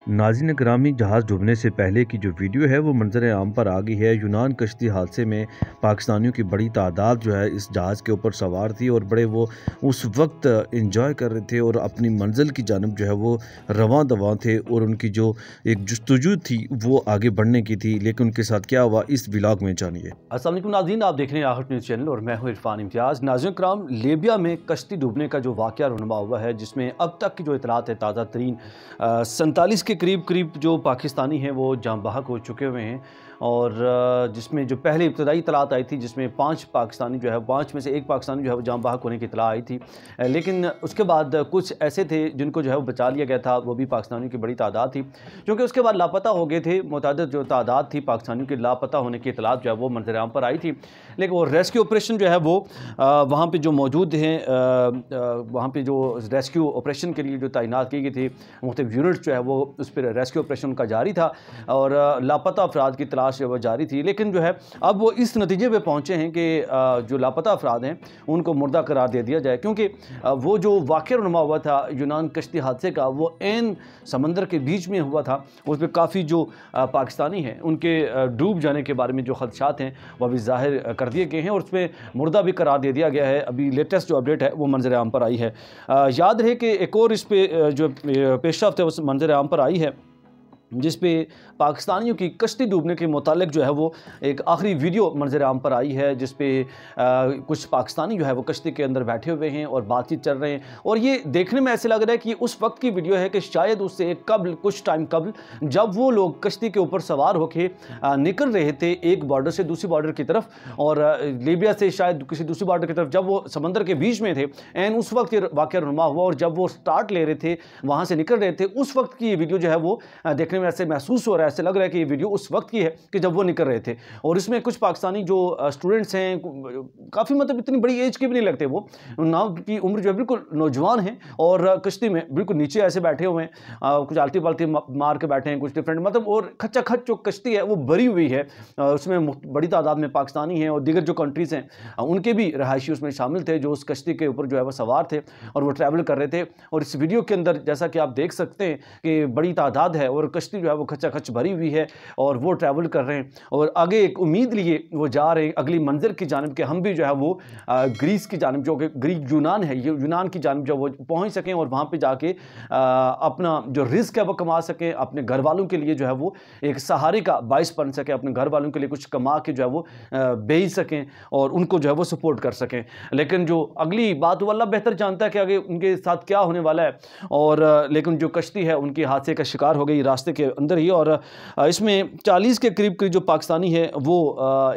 नाज़रीन ग्रामी, जहाज़ डूबने से पहले की जो वीडियो है वो मंजर आम पर आ गई है। यूनान कश्ती हादसे में पाकिस्तानियों की बड़ी तादाद जो है इस जहाज़ के ऊपर सवार थी और बड़े वो उस वक्त इंजॉय कर रहे थे और अपनी मंजिल की जानब जो है वो रवां दवां थे और उनकी जो एक जस्तजू थी वो आगे बढ़ने की थी। लेकिन उनके साथ क्या हुआ, इस व्लॉग में जानिए। अस्सलाम वालेकुम नाज़रीन, आप देख रहे हैं आहट न्यूज़ चैनल और मैं हूं इरफान इम्तियाज़। नाज़रीन कराम, लीबिया में कश्ती डूबने का जो वाक़या रुनमा हुआ है, जिसमें अब तक की जो इतलात है ताज़ा तरीन 47 के करीब जो पाकिस्तानी हैं वो जाँ बहक हो चुके हुए हैं। और जिसमें जो पहले इब्तदाई इतलात आई थी जिसमें 5 पाकिस्तानी जो है, 5 में से 1 पाकिस्तानी जो है वो जाँ बहक होने की इतला आई थी। लेकिन उसके बाद कुछ ऐसे थे जिनको जो है वो बचा लिया गया था, वो भी पाकिस्तानियों की बड़ी तादाद थी, क्योंकि उसके बाद लापता हो गए थे। मुतअद्दिद जो तादाद थी पाकिस्तानियों की लापता होने की इतलात जो है वो मंजर आम पर आई थी। लेकिन वो रेस्क्यू ऑपरेशन जो है वो वहाँ पे जो मौजूद हैं, वहाँ पे जो रेस्क्यू ऑपरेशन के लिए जो तैनात की गई थी मुख्तलिफ यूनिट्स जो है वो उस पर रेस्क्यू ऑपरेशन का जारी था और लापता अफराद की तलाश जो वो जारी थी। लेकिन जो है अब वो इस नतीजे पे पहुँचे हैं कि जो लापता अफराद हैं उनको मुर्दा करार दे दिया जाए, क्योंकि वो जो वाक़या रुनमा हुआ था यूनान कश्ती हादसे का, वो ऐन समंदर के बीच में हुआ था। उस पर काफ़ी जो पाकिस्तानी हैं उनके डूब जाने के बारे में जो खदशात हैं वह भी ज़ाहिर कर दिए गए हैं और उसमें मुर्दा भी करार दे दिया गया है। अभी लेटेस्ट जो अपडेट है वो मंजर आम पर आई है। याद रहे कि एक और इस पे जो पेशरफ्त है उस मंजर आम पर आई है, जिस पे पाकिस्तानियों की कश्ती डूबने के मुतालिक जो है वो एक आखिरी वीडियो मंजर आम पर आई है, जिस पे कुछ पाकिस्तानी जो है वो कश्ती के अंदर बैठे हुए हैं और बातचीत चल रहे हैं। और ये देखने में ऐसे लग रहा है कि उस वक्त की वीडियो है कि शायद उससे कबल, कुछ टाइम कबल, जब वो लोग कश्ती के ऊपर सवार होकर निकल रहे थे एक बॉर्डर से दूसरी बॉर्डर की तरफ, और लीबिया से शायद किसी दूसरी बॉर्डर की तरफ, जब वो समंदर के बीच में थे एंड उस वक्त ये वाक़या रुनमा हुआ और जब वो स्टार्ट ले रहे थे, वहाँ से निकल रहे थे, उस वक्त की ये वीडियो जो है वो देखने में ऐसे महसूस हो रहा है, ऐसे लग रहा है कि ये वीडियो उस वक्त की है कि जब वो निकल रहे थे। और इसमें कुछ पाकिस्तानी जो स्टूडेंट्स हैं, काफ़ी मतलब इतनी बड़ी एज के भी नहीं लगते, वो नाव की उम्र जो है बिल्कुल नौजवान है और कश्ती में बिल्कुल नीचे ऐसे बैठे हुए हैं, कुछ आलती पालती मार के बैठे हैं, कुछ डिफरेंट मतलब, और खच्चा खच जो कश्ती है वो भरी हुई है। उसमें बड़ी तादाद में पाकिस्तानी हैं और दीगर जो कंट्रीज़ हैं उनके भी रहायशी उसमें शामिल थे जो उस कश्ती के ऊपर जो है वो सवार थे और वो ट्रैवल कर रहे थे। और इस वीडियो के अंदर जैसा कि आप देख सकते हैं कि बड़ी तादाद है और कश्ती जो है वो खच्चा खच भरी हुई है और वो ट्रैवल कर रहे हैं और आगे एक उम्मीद लिए वो जा रहे हैं अगली मंजिल की जानिब के हम भी जो है वो ग्रीस की जानिब, जो कि ग्रीक यूनान है, ये यूनान की जानिब जो वो पहुंच सकें और वहाँ पे जाके अपना जो रिस्क है वो कमा सकें, अपने घर वालों के लिए जो है वो एक सहारे का बाइस बन सकें, अपने घर वालों के लिए कुछ कमा के जो है वो भेज सकें और उनको जो है वो सपोर्ट कर सकें। लेकिन जो अगली बात वो अल्लाह बेहतर जानता है कि आगे उनके साथ क्या होने वाला है। और लेकिन जो कश्ती है उनकी हादसे का शिकार हो गई रास्ते के अंदर ही, और इसमें 40 के करीब जो पाकिस्तानी है वो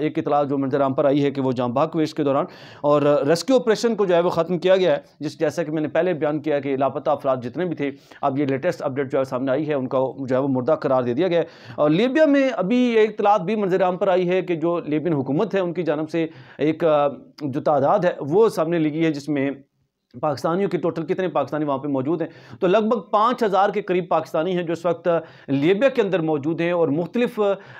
एक इतला जो मंजर आम पर आई है कि वो जाँ बहक हुए इसके दौरान, और रेस्क्यू ऑपरेशन को जो है वो ख़त्म किया गया है। जैसा कि मैंने पहले बयान किया कि लापता अफराद जितने भी थे, अब ये लेटेस्ट अपडेट जो है सामने आई है, उनका जो है वो मुर्दा करार दे दिया गया है। और लीबिया में अभी एक इतलात भी मंजर आम पर आई है कि जो लीबियन हुकूमत है उनकी जानब से एक जो तादाद है वो सामने लगी है, जिसमें पाकिस्तानियों की टोटल कितने पाकिस्तानी वहाँ पे मौजूद हैं, तो लगभग 5000 के करीब पाकिस्तानी हैं जो इस वक्त लीबिया के अंदर मौजूद हैं और मुख्तलिफ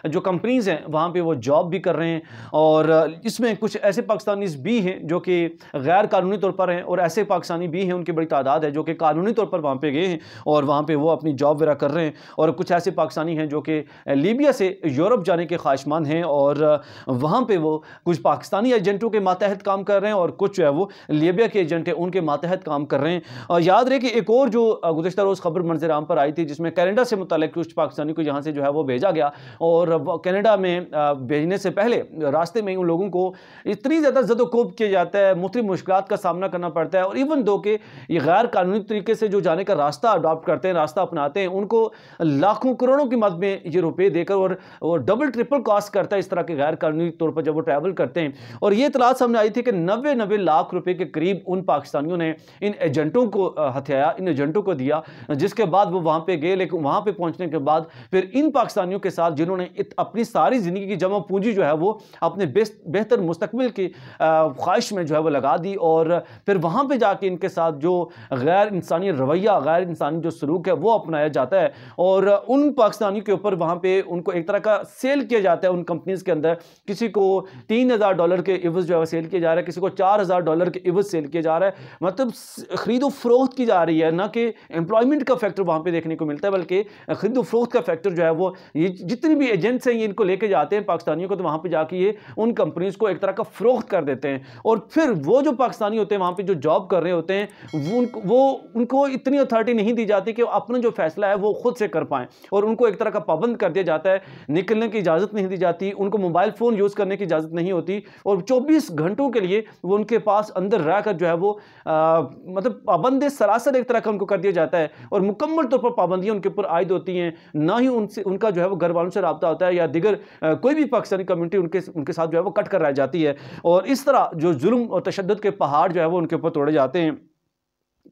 जो कंपनीज़ हैं वहाँ पे वो जॉब भी कर रहे हैं। और इसमें कुछ ऐसे पाकिस्तानीज़ भी हैं जो कि गैर कानूनी तौर पर हैं और ऐसे पाकिस्तानी भी हैं, उनकी बड़ी तादाद है जो कि कानूनी तौर पर वहाँ पर गए हैं और वहाँ पर वो अपनी जॉब वगैरह कर रहे हैं। और कुछ ऐसे पाकिस्तानी हैं जो कि लीबिया से यूरोप जाने के ख्वाहिशमंद हैं और वहाँ पर वो कुछ पाकिस्तानी एजेंटों के मातहत काम कर रहे हैं और कुछ जो है वो लीबिया के एजेंट हैं उनके मातहत काम कर रहे हैं। और याद रहे कि एक और जो गुज़िश्ता रोज़ खबर मंजर आम पर आई थी जिसमें कनाडा से मुतालिक कुछ पाकिस्तानी को यहाँ से जो है वो भेजा गया और कनाडा में भेजने से पहले रास्ते में उन लोगों को इतनी ज़्यादा ज़दोकोब किया जाता है, मुख्तलिफ मुश्किलात का सामना करना पड़ता है। और इवन दो कि ये गैर कानूनी तरीके से जो जाने का रास्ता अडॉप्ट करते हैं, रास्ता अपनाते हैं, उनको लाखों करोड़ों की मद में ये रुपये देकर और डबल ट्रिपल कॉस्ट करता है इस तरह के गैर कानूनी तौर पर जब वो ट्रैवल करते हैं। और ये इतलात सामने आई थी कि 90 लाख रुपए के करीब उन पाकिस्तानियों ने इन एजेंटों को हथियाया, इन एजेंटों को दिया, जिसके बाद वो वहां पे गए। लेकिन वहां पे पहुंचने के बाद फिर इन पाकिस्तानियों के साथ जिन्होंने अपनी सारी जिंदगी की जमा पूंजी जो है वो अपने बेहतर मुस्तकबिल की ख्वाहिश में जो है वो लगा दी और फिर वहां पे जाके इनके साथ जो गैर इंसानी रवैया, गैर इंसानी जो सलूक है वो अपनाया जाता है और उन पाकिस्तानियों के ऊपर वहां पे उनको एक तरह का सेल किया जाता है उन कंपनीज के अंदर। किसी को $3000 के इवज जो है सेल किया जा रहा है, किसी को $4000 के इवज सेल किया जा रहा है। मतलब खरीदो फरोख्त की जा रही है, ना कि एम्प्लॉयमेंट का फैक्टर वहाँ पे देखने को मिलता है, बल्कि खरीदो फरोख्त का फैक्टर जो है वो ये जितने भी एजेंट्स हैं ये इनको लेके जाते हैं पाकिस्तानियों को, तो वहाँ पे जाके ये उन कंपनीज को एक तरह का फरोख्त कर देते हैं। और फिर वो जो पाकिस्तानी होते हैं वहाँ पे जो जॉब कर रहे होते हैं वो उनको इतनी अथॉरिटी नहीं दी जाती कि अपना जो फैसला है वो खुद से कर पाएं, और उनको एक तरह का पाबंद कर दिया जाता है, निकलने की इजाज़त नहीं दी जाती, उनको मोबाइल फ़ोन यूज़ करने की इजाज़त नहीं होती, और 24 घंटों के लिए वो उनके पास अंदर रहकर जो है वो मतलब पाबंद सरासर एक तरह का उनको कर दिया जाता है, और मुकम्मल तौर पर पाबंदियां उनके ऊपर आयद होती हैं। ना ही उनसे उनका जो है वो घर वालों से रब्ता होता है, या दिगर कोई भी पाकिस्तानी कम्युनिटी उनके साथ जो है वो कट कर रह जाती है, और इस तरह जो जुल्म और तशद्दुद के पहाड़ जो है वो उनके ऊपर तोड़े जाते हैं।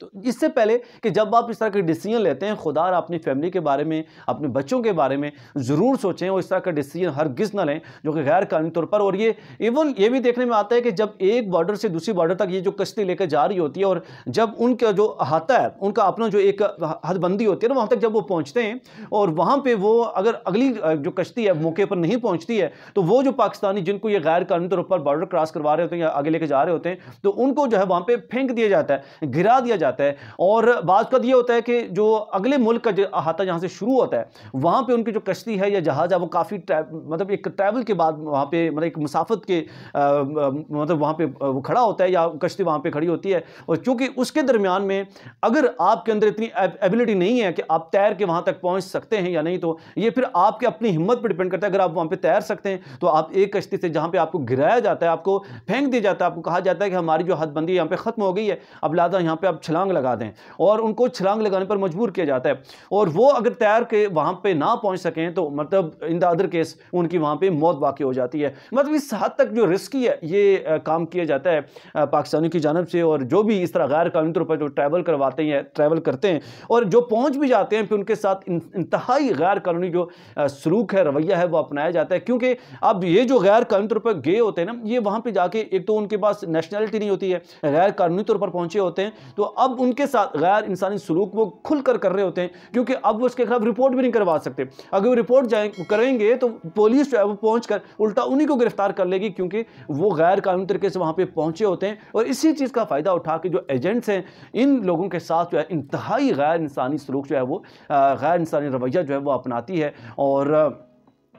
तो इससे पहले कि जब आप इस तरह के डिसीजन लेते हैं, खुदा अपनी फैमिली के बारे में, अपने बच्चों के बारे में ज़रूर सोचें, और इस तरह का डिसीजन हरगिज़ ना लें जो कि गैर कानूनी तौर पर। और ये इवन ये भी देखने में आता है कि जब एक बॉर्डर से दूसरी बॉर्डर तक ये जो कश्ती लेकर जा रही होती है, और जब उनका जो अहाता है, उनका अपना जो एक हदबंदी होती है ना, वहाँ तक जब वो पहुँचते हैं, और वहाँ पर वो अगर अगली जो कश्ती है मौके पर नहीं पहुँचती है, तो वो जो पाकिस्तानी जिनको ये गैर कानूनी तौर पर बॉर्डर क्रॉस करवा रहे होते हैं या आगे लेके जा रहे होते हैं, तो उनको जो है वहाँ पर फेंक दिया जाता है, गिरा दिया जाता है। और बात का ये होता है कि जो अगले मुल्क का जो अहाता जहां से शुरू होता है, वहां पे उनकी जो कश्ती है या जहाज है वो काफी मतलब एक ट्रैवल के बाद वहां पे मतलब एक मुसाफत के मतलब वहां पे वो खड़ा होता है, या कश्ती वहां पे खड़ी होती है। और चूंकि उसके दरमियान में अगर आपके अंदर इतनी एबिलिटी नहीं है कि आप तैर के वहां तक पहुंच सकते हैं या नहीं, तो ये फिर आपके अपनी हिम्मत पर डिपेंड करता है। अगर आप वहां पे तैर सकते हैं तो आप एक कश्ती से जहां पे आपको गिराया जाता है, आपको फेंक दिया जाता है, आपको कहा जाता है कि हमारी जो हदबंदी यहाँ पे खत्म हो गई है, अब लिहाजा यहाँ पे आप छलांग लगा दें, और उनको छलांग लगाने पर मजबूर किया जाता है। और वो अगर तैर के वहां पे ना पहुंच सकें तो मतलब इन द अदर केस उनकी वहां पे मौत वाकई हो जाती है। मतलब इस हद तक जो रिस्की है ये काम किया जाता है पाकिस्तानी की जानब से। और जो भी इस तरह गैर कानूनी तौर पर जो ट्रैवल करवाते हैं, ट्रैवल करते हैं, और जो पहुंच भी जाते हैं, फिर उनके साथ इंतहाई गैर कानूनी जो सलूक है, रवैया है, वो अपनाया जाता है। क्योंकि अब ये जो गैर कानूनी तौर पर गए होते हैं ना, ये वहां पर जाके एक तो उनके पास नेशनैलिटी नहीं होती है, गैर कानूनी तौर पर पहुंचे होते हैं, तो अब उनके साथ गैर इंसानी सलूक वो खुलकर कर रहे होते हैं, क्योंकि अब वो उसके खिलाफ रिपोर्ट भी नहीं करवा सकते। अगर वो रिपोर्ट करेंगे तो पुलिस जो है वो पहुंचकर उल्टा उन्हीं को गिरफ्तार कर लेगी, क्योंकि वो गैर कानूनी तरीके से वहां पे पहुंचे होते हैं। और इसी चीज का फायदा उठा के जो एजेंट्स हैं, इन लोगों के साथ जो है इंतहाई गैर इंसानी सलूक जो है वो गैर इंसानी रवैया जो है वो अपनाती है। और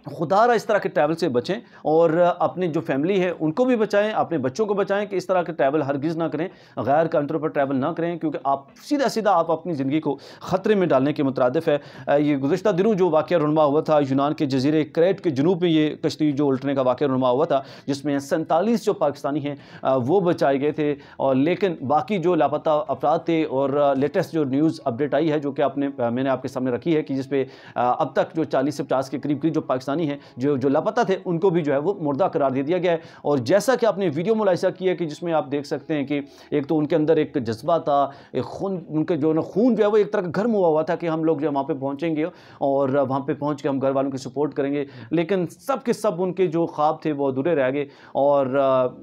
खुदारा इस तरह के ट्रैवल से बचें, और अपनी जो फैमिली है उनको भी बचाएं, अपने बच्चों को बचाएं कि इस तरह के ट्रैवल हरगिज़ ना करें, गैर कानूनी तौर पर ट्रैवल ना करें, क्योंकि आप सीधा सीधा आप अपनी ज़िंदगी को ख़तरे में डालने के मुतरादिफ है। ये गुज़श्ता दिनों जो वाक़या रुनमा हुआ था यूनान के जज़ीरे क्रेट के जनूब में, ये कश्ती जो उल्टने का वाक़या रुनमा हुआ था, जिसमें 47 जो पाकिस्तानी हैं वो बचाए गए थे, और लेकिन बाकी जो लापता अफराद थे, और लेटेस्ट जो न्यूज़ अपडेट आई है जो कि मैंने आपके सामने रखी है, कि जिसपे अब तक जो 40 से 50 के करीब जो पाकिस्तानी हैं जो लापता थे, उनको भी जो है वो मुर्दा करार दे दिया गया है। और जैसा कि आपने वीडियो मुलाहिजा किया कि जिसमें आप देख सकते हैं कि एक तो उनके अंदर एक जज्बा था, एक खून, उनके जो ना खून जो है वो एक तरह का गर्म हुआ था कि हम लोग जो वहाँ पे पहुँचेंगे और वहाँ पे पहुँच के हम घर वालों की सपोर्ट करेंगे। लेकिन सब के सब उनके जो ख्वाब थे वो अधूरे रह गए, और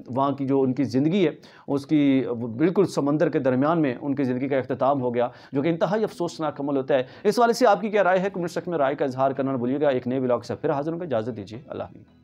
वहाँ की जो उनकी ज़िंदगी है उसकी बिल्कुल समंदर के दरमियान में उनकी ज़िंदगी का अख्ताम हो गया, जो कि इंतहाई अफसोसनाक अमल होता है। इस वाले से आपकी क्या राय है, कमेंट सेक्शन में राय का इजहार करना न भूलिएगा। एक नए व्लॉग से फिर हाजिर होंगे, इजाज़त दीजिए, अल्लाह हाफ़िज़।